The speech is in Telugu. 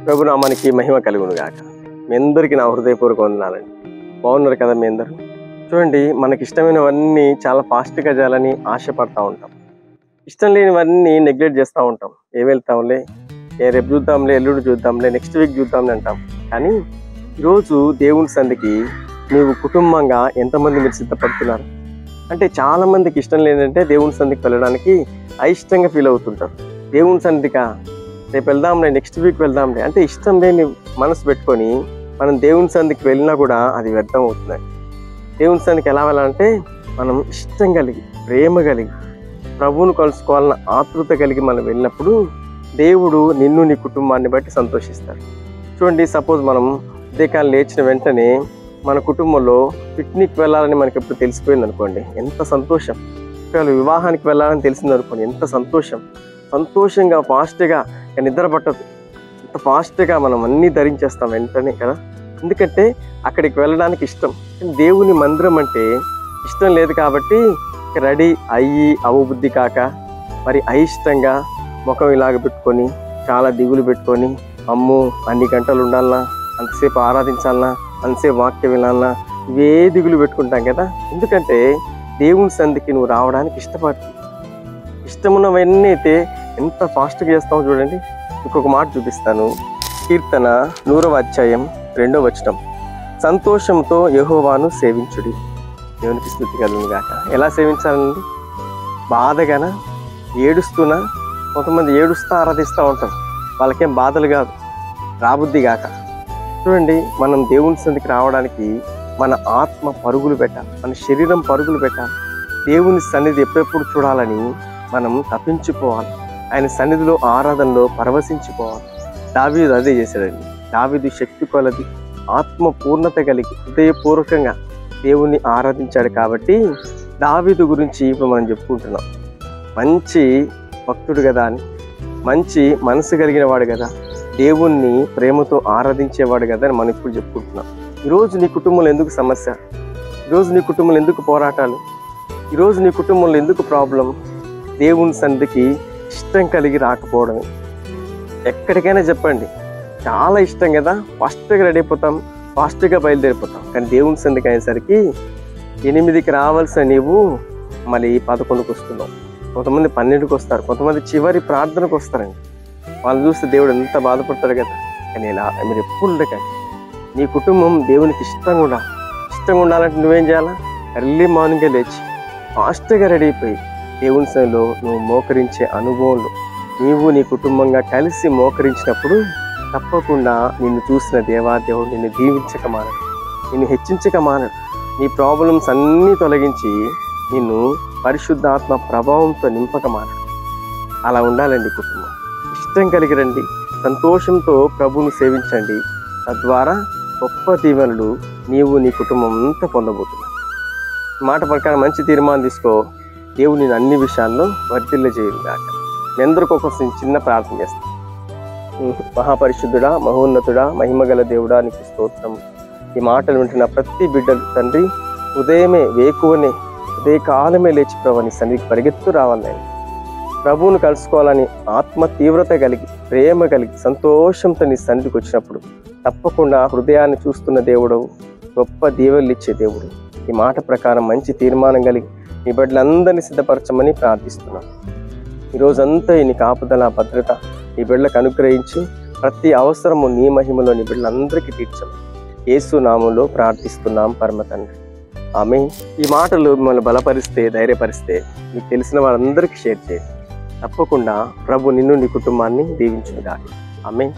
ప్రభునామానికి మహిమ కలుగును గాక. మీ అందరికీ నా హృదయపూర్వక వందనాలండి. బాగున్నారు కదా మీ అందరూ? చూడండి, మనకి ఇష్టమైనవన్నీ చాలా ఫాస్ట్గా చేయాలని ఆశపడతా ఉంటాం. ఇష్టం లేనివన్నీ నెగ్లెక్ట్ చేస్తూ ఉంటాం. వెళ్తాంలే, రేపు చూద్దాంలే, ఎల్లుండి చూద్దాంలే, నెక్స్ట్ వీక్ చూద్దాంలే అంటాం. కానీ ఈరోజు దేవుని సంధికి నీవు కుటుంబంగా ఎంతమంది మీరు సిద్ధపడుతున్నారు? అంటే చాలా మందికి ఇష్టం లేదంటే దేవుని సంధికి వెళ్ళడానికి అయిష్టంగా ఫీల్ అవుతుంటారు. దేవుని సంధిగా రేపు వెళ్దాంలే, నెక్స్ట్ వీక్ వెళ్దాంలే అంటే ఇష్టం లేని మనసు పెట్టుకొని మనం దేవుని సంధికి వెళ్ళినా కూడా అది వ్యర్థం అవుతుంది. దేవుని సంధికి ఎలా వెళ్ళాలంటే మనం ఇష్టం కలిగి, ప్రేమ కలిగి, ప్రభువును కలుసుకోవాలన్న ఆతృత కలిగి మనం వెళ్ళినప్పుడు దేవుడు నిన్ను, నీ కుటుంబాన్ని బట్టి సంతోషిస్తాడు. చూడండి, సపోజ్ మనం ఉదయకాలం లేచిన వెంటనే మన కుటుంబంలో పిక్నిక్ వెళ్ళాలని మనకి ఎప్పుడు తెలిసిపోయింది అనుకోండి, ఎంత సంతోషం. వివాహానికి వెళ్ళాలని తెలిసింది అనుకోండి, ఎంత సంతోషం. సంతోషంగా ఫాస్ట్గా నిద్ర పట్టదు, అంత ఫాస్ట్గా మనం అన్నీ ధరించేస్తాం వెంటనే కదా. ఎందుకంటే అక్కడికి వెళ్ళడానికి ఇష్టం. దేవుని మందిరం అంటే ఇష్టం లేదు కాబట్టి రెడీ అయ్యి అవబుద్ధి కాక మరి అయిష్టంగా ముఖం ఇలాగ పెట్టుకొని చాలా దిగులు పెట్టుకొని, అమ్మో అన్ని గంటలు ఉండాలన్నా, అంతసేపు ఆరాధించాలన్నా, అంతసేపు వాక్యం వినాలన్నా, ఇవే దిగులు పెట్టుకుంటాం కదా. ఎందుకంటే దేవుని సంధికి నువ్వు రావడానికి ఇష్టపడుతుంది. ఇష్టమున్నవన్నీ అయితే ఎంత ఫాస్ట్గా చేస్తావు చూడండి. ఇంకొక మాట చూపిస్తాను. కీర్తన 100వ అధ్యాయం 2వ వచనం, సంతోషంతో యెహోవాను సేవించుడి. దేవునికి స్తుతి కలుగును గాక. ఎలా సేవించాలండి? బాధగానా, ఏడుస్తూనా? కొంతమంది ఏడుస్తూ ఆరాధిస్తూ ఉంటారు, వాళ్ళకేం బాధలు కాదు, రాబుద్ది గాక. చూడండి, మనం దేవుని సన్నిధికి రావడానికి మన ఆత్మ పరుగులు పెట్టాలి, మన శరీరం పరుగులు పెట్టాలి. దేవుని సన్నిధి ఎప్పుడెప్పుడు చూడాలని మనం తప్పించుకోవాలి. ఆయన సన్నిధిలో ఆరాధనలో పరవశించుకోవాలి. దావీదు అదే చేశాడండి. దావీదు శక్తి కొలది ఆత్మ పూర్ణత కలిగి హృదయపూర్వకంగా దేవుణ్ణి ఆరాధించాడు కాబట్టి దావీదు గురించి ఇప్పుడు మనం చెప్పుకుంటున్నాం. మంచి భక్తుడు కదా అని, మంచి మనసు కలిగిన వాడు కదా, దేవుణ్ణి ప్రేమతో ఆరాధించేవాడు కదా అని మనం ఇప్పుడు చెప్పుకుంటున్నాం. ఈరోజు నీ కుటుంబంలో ఎందుకు సమస్య? ఈరోజు నీ కుటుంబంలో ఎందుకు పోరాటాలు? ఈరోజు నీ కుటుంబంలో ఎందుకు ప్రాబ్లం? దేవుని సన్నిధికి ఇష్టం కలిగి రాకపోవడమే. ఎక్కడికైనా చెప్పండి, చాలా ఇష్టం కదా, ఫాస్ట్గా రెడీ అయిపోతాం, ఫాస్ట్గా బయలుదేరిపోతాం. కానీ దేవుని సన్నిధికి అయ్యేసరికి 8కి రావాల్సిన నీవు మళ్ళీ 11కి వస్తున్నావు. కొంతమంది 12కి వస్తారు, కొంతమంది చివరి ప్రార్థనకు వస్తారండి. వాళ్ళు చూస్తే దేవుడు ఎంత బాధపడతాడు కదా. కానీ ఇలా మీరు ఎప్పుడు ఉండకండి. నీ కుటుంబం దేవునికి ఇష్టంగా ఉండాలంటే నువ్వేం చేయాలా? ఎర్లీ మార్నింగే లేచి ఫాస్ట్గా రెడీ అయిపోయి దేవుని సన్నిధిలో నువ్వు మోకరించే అనుభవంలో నీవు నీ కుటుంబంగా కలిసి మోకరించినప్పుడు తప్పకుండా నిన్ను చూసిన దేవాదేవుడు నిన్ను దీవించక మానడు, నిన్ను హెచ్చించక మానడు. నీ ప్రాబ్లమ్స్ అన్నీ తొలగించి నిన్ను పరిశుద్ధాత్మ ప్రభావంతో నింపక మానడు. అలా ఉండాలండి కుటుంబం. ఇష్టం కలిగి రండి, సంతోషంతో ప్రభువును సేవించండి. తద్వారా గొప్ప దీవెనలు నీవు, నీ కుటుంబం అంతా పొందబోతున్నావు. మాట ప్రకారం మంచి తీర్మానం తీసుకో. దేవుడు నేను అన్ని విషయాల్లో వర్ధిల్ల చేయను గాక. మీ అందరికీ ఒక చిన్న ప్రార్థన చేస్తాను. మహాపరిశుద్ధుడా, మహోన్నతుడా, మహిమగల దేవుడా, నీకు స్తోత్రం. ఈ మాటలు వింటున్న ప్రతి బిడ్డలు తండ్రి, ఉదయమే వేకువనే ఉదయకాలమే లేచి ప్రభు నీ సన్నిధికి పరిగెత్తు రావాలి. ప్రభువును కలుసుకోవాలని ఆత్మ తీవ్రత కలిగి, ప్రేమ కలిగి, సంతోషంతో నీ సన్నిధికి వచ్చినప్పుడు తప్పకుండా హృదయాన్ని చూస్తున్న దేవుడు, గొప్ప దీవెనలు ఇచ్చే దేవుడు. ఈ మాట ప్రకారం మంచి తీర్మానం కలిగి నీ బిడ్డలందరినీ సిద్ధపరచమని ప్రార్థిస్తున్నాను. ఈరోజంతా నీ కాపుదల, భద్రత నీ బిడ్డలకు అనుగ్రహించి ప్రతి అవసరము నీ మహిమలో నీ బిడ్డలందరికీ తీర్చమని యేసు నామములో ప్రార్థిస్తున్నాం పరమ తండ్రి. ఆమేన్. ఈ మాటలు మిమ్మల్ని బలపరిస్తే, ధైర్యపరిస్తే మీకు తెలిసిన వారందరికీ షేర్ చేయండి. తప్పకుండా ప్రభు నిన్ను, నీ కుటుంబాన్ని దీవించును గాక. ఆమేన్.